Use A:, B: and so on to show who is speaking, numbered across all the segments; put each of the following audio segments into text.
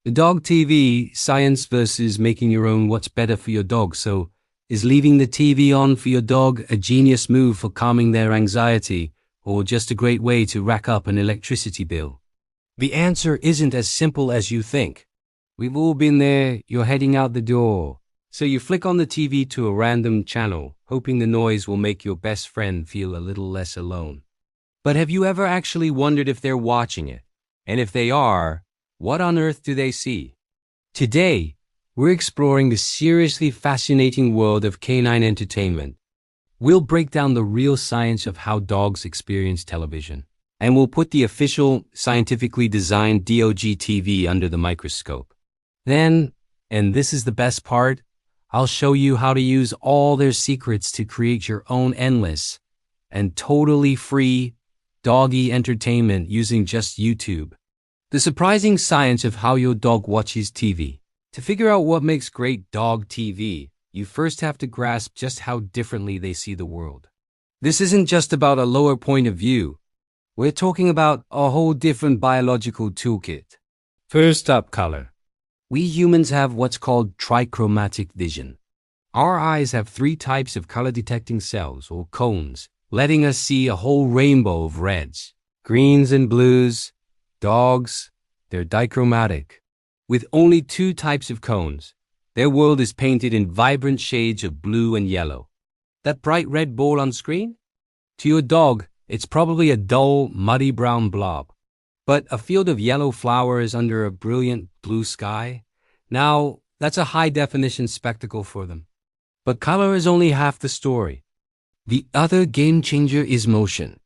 A: The dog TV, science versus making your own what's better for your dog. So, is leaving the TV on for your dog a genius move for calming their anxiety, or just a great way to rack up an electricity bill? The answer isn't as simple as you think. We've all been there. You're heading out the door, so you flick on the TV to a random channel, hoping the noise will make your best friend feel a little less alone. But have you ever actually wondered if they're watching it? And if they are, what on earth do they see? Today, we're exploring the seriously fascinating world of canine entertainment. We'll break down the real science of how dogs experience television, and we'll put the official, scientifically designed DOG TV under the microscope. Then, and this is the best part, I'll show you how to use all their secrets to create your own endless and totally free doggy entertainment using just YouTube. The surprising science of how your dog watches TV. To figure out what makes great dog TV, you first have to grasp just how differently they see the world. This isn't just about a lower point of view. We're talking about a whole different biological toolkit. First up, color. We humans have what's called trichromatic vision. Our eyes have 3 types of color-detecting cells, or cones, letting us see a whole rainbow of reds, greens, and blues. Dogs, they're dichromatic. With only 2 types of cones, their world is painted in vibrant shades of blue and yellow. That bright red ball on screen? To your dog, it's probably a dull, muddy brown blob. But a field of yellow flowers under a brilliant blue sky? Now, that's a high-definition spectacle for them. But color is only half the story. The other game changer is motion.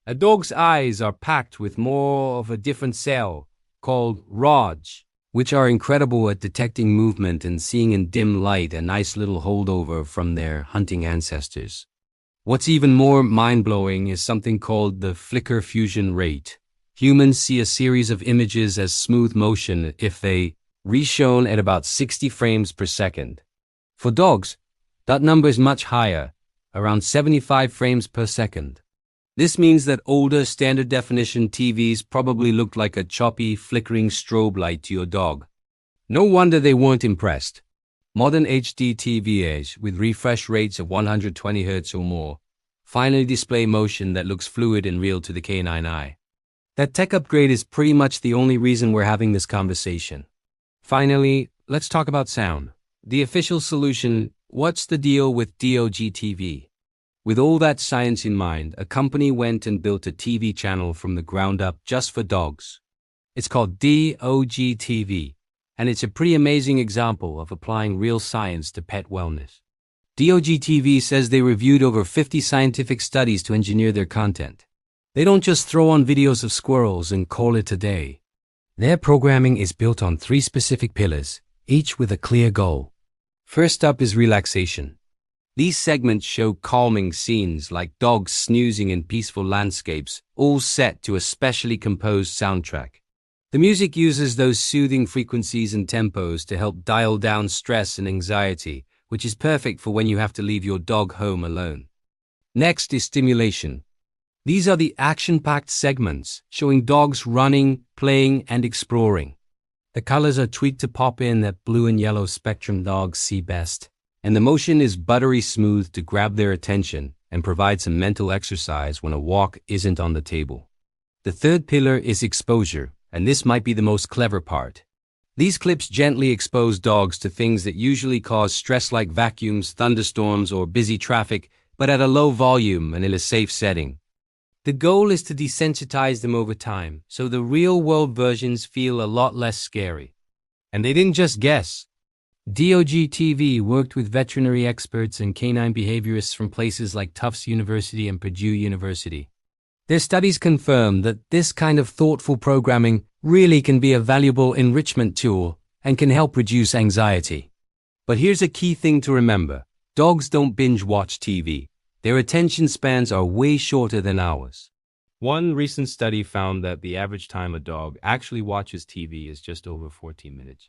A: A dog's eyes are packed with more of a different cell, called rods, which are incredible at detecting movement and seeing in dim light, a nice little holdover from their hunting ancestors. What's even more mind-blowing is something called the flicker fusion rate. Humans see a series of images as smooth motion if they reshown at about 60 frames per second. For dogs, that number is much higher, around 75 frames per second. This means that older standard definition TVs probably looked like a choppy, flickering strobe light to your dog. No wonder they weren't impressed. Modern HD TVs with refresh rates of 120 Hz or more finally display motion that looks fluid and real to the canine eye. That tech upgrade is pretty much the only reason we're having this conversation. Finally, let's talk about sound. The official solution: what's the deal with DOG TV? With all that science in mind, a company went and built a TV channel from the ground up just for dogs. It's called DOG TV, and it's a pretty amazing example of applying real science to pet wellness. DOG TV says they reviewed over 50 scientific studies to engineer their content. They don't just throw on videos of squirrels and call it a day. Their programming is built on 3 specific pillars, each with a clear goal. First up is relaxation. These segments show calming scenes like dogs snoozing in peaceful landscapes, all set to a specially composed soundtrack. The music uses those soothing frequencies and tempos to help dial down stress and anxiety, which is perfect for when you have to leave your dog home alone. Next is stimulation. These are the action-packed segments, showing dogs running, playing, and exploring. The colors are tweaked to pop in that blue and yellow spectrum dogs see best, and the motion is buttery smooth to grab their attention and provide some mental exercise when a walk isn't on the table. The third pillar is exposure, and this might be the most clever part. These clips gently expose dogs to things that usually cause stress like vacuums, thunderstorms, or busy traffic, but at a low volume and in a safe setting. The goal is to desensitize them over time, so the real-world versions feel a lot less scary. And they didn't just guess. DOG TV worked with veterinary experts and canine behaviorists from places like Tufts University and Purdue University. Their studies confirm that this kind of thoughtful programming really can be a valuable enrichment tool and can help reduce anxiety. But here's a key thing to remember. Dogs don't binge-watch TV. Their attention spans are way shorter than ours. One recent study found that the average time a dog actually watches TV is just over 14 minutes.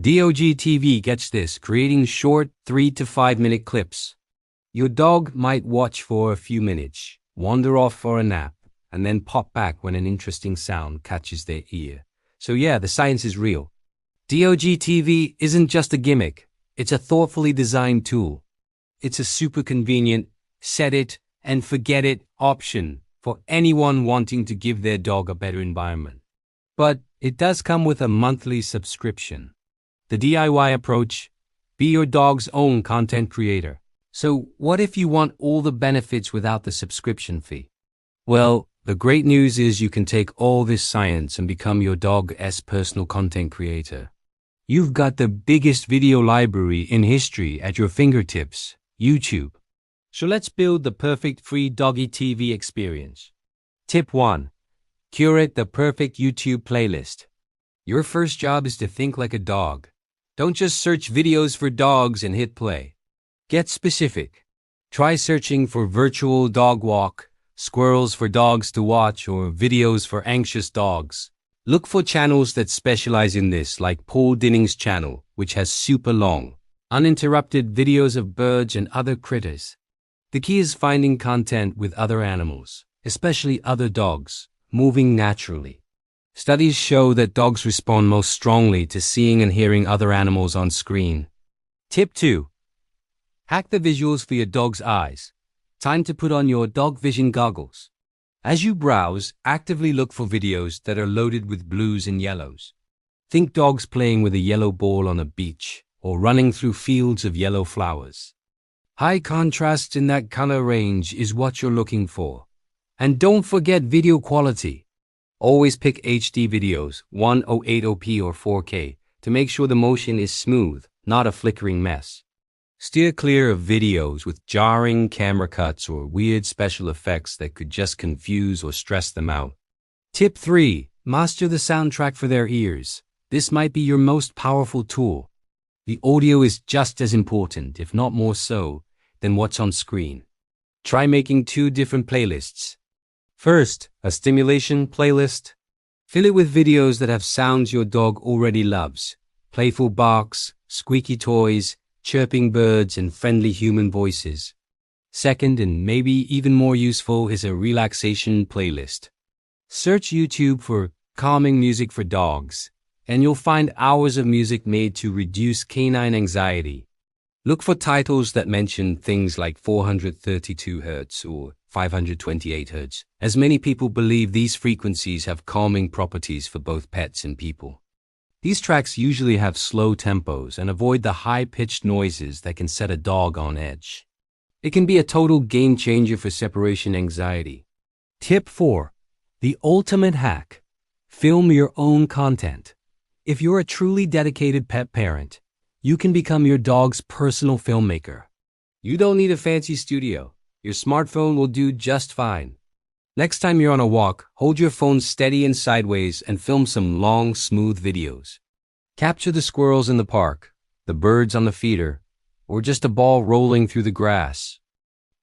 A: DOG TV gets this, creating short 3 to 5 minute clips. Your dog might watch for a few minutes, wander off for a nap, and then pop back when an interesting sound catches their ear. So yeah, the science is real. DOG TV isn't just a gimmick, it's a thoughtfully designed tool. It's a super convenient, set it and forget it option for anyone wanting to give their dog a better environment. But it does come with a monthly subscription. The DIY approach: be your dog's own content creator. So what if you want all the benefits without the subscription fee? Well, the great news is you can take all this science and become your dog's personal content creator. You've got the biggest video library in history at your fingertips, YouTube. So let's build the perfect free doggy TV experience. Tip 1. Curate the perfect YouTube playlist. Your first job is to think like a dog. Don't just search videos for dogs and hit play. Get specific. Try searching for virtual dog walk, squirrels for dogs to watch, or videos for anxious dogs. Look for channels that specialize in this, like Paul Dinning's channel, which has super long, uninterrupted videos of birds and other critters. The key is finding content with other animals, especially other dogs, moving naturally. Studies show that dogs respond most strongly to seeing and hearing other animals on screen. Tip 2. Hack the visuals for your dog's eyes. Time to put on your dog vision goggles. As you browse, actively look for videos that are loaded with blues and yellows. Think dogs playing with a yellow ball on a beach or running through fields of yellow flowers. High contrast in that color range is what you're looking for. And don't forget video quality. Always pick HD videos, 1080p or 4K, to make sure the motion is smooth, not a flickering mess. Steer clear of videos with jarring camera cuts or weird special effects that could just confuse or stress them out. Tip 3. Master the soundtrack for their ears. This might be your most powerful tool. The audio is just as important, if not more so, than what's on screen. Try making 2 different playlists. First, a stimulation playlist. Fill it with videos that have sounds your dog already loves. Playful barks, squeaky toys, chirping birds, and friendly human voices. Second, and maybe even more useful, is a relaxation playlist. Search YouTube for calming music for dogs, and you'll find hours of music made to reduce canine anxiety. Look for titles that mention things like 432 Hz or 528 Hz, as many people believe these frequencies have calming properties for both pets and people. These tracks usually have slow tempos and avoid the high-pitched noises that can set a dog on edge. It can be a total game changer for separation anxiety. Tip 4. The ultimate hack. Film your own content. If you're a truly dedicated pet parent, you can become your dog's personal filmmaker. You don't need a fancy studio. Your smartphone will do just fine. Next time you're on a walk, hold your phone steady and sideways and film some long, smooth videos. Capture the squirrels in the park, the birds on the feeder, or just a ball rolling through the grass.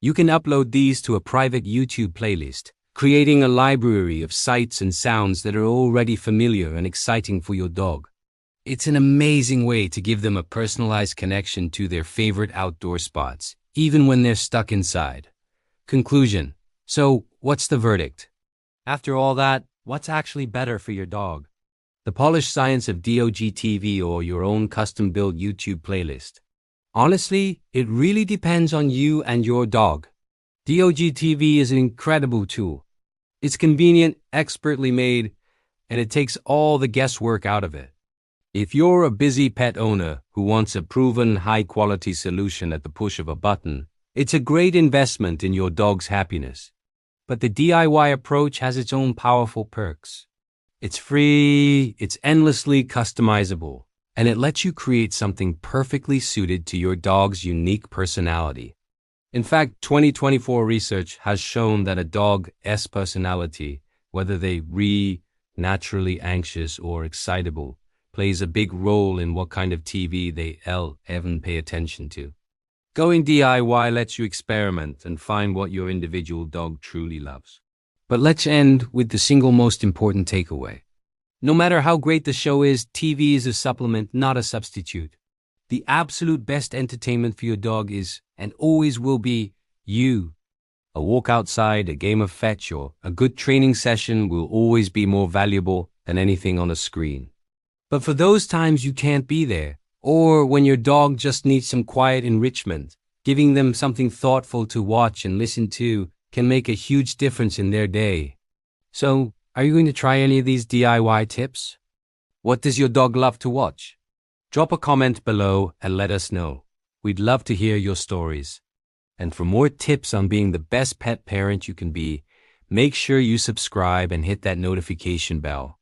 A: You can upload these to a private YouTube playlist, creating a library of sights and sounds that are already familiar and exciting for your dog. It's an amazing way to give them a personalized connection to their favorite outdoor spots, even when they're stuck inside. Conclusion. So, what's the verdict? After all that, what's actually better for your dog? The polished science of DOG TV or your own custom-built YouTube playlist? Honestly, it really depends on you and your dog. DOG TV is an incredible tool. It's convenient, expertly made, and it takes all the guesswork out of it. If you're a busy pet owner who wants a proven high-quality solution at the push of a button, it's a great investment in your dog's happiness. But the DIY approach has its own powerful perks. It's free, it's endlessly customizable, and it lets you create something perfectly suited to your dog's unique personality. In fact, 2024 research has shown that a dog's personality, whether they naturally anxious or excitable, plays a big role in what kind of TV they even pay attention to. Going DIY lets you experiment and find what your individual dog truly loves. But let's end with the single most important takeaway. No matter how great the show is, TV is a supplement, not a substitute. The absolute best entertainment for your dog is, and always will be, you. A walk outside, a game of fetch, or a good training session will always be more valuable than anything on a screen. But for those times you can't be there, or when your dog just needs some quiet enrichment, giving them something thoughtful to watch and listen to can make a huge difference in their day. So, are you going to try any of these DIY tips? What does your dog love to watch? Drop a comment below and let us know. We'd love to hear your stories. And for more tips on being the best pet parent you can be, make sure you subscribe and hit that notification bell.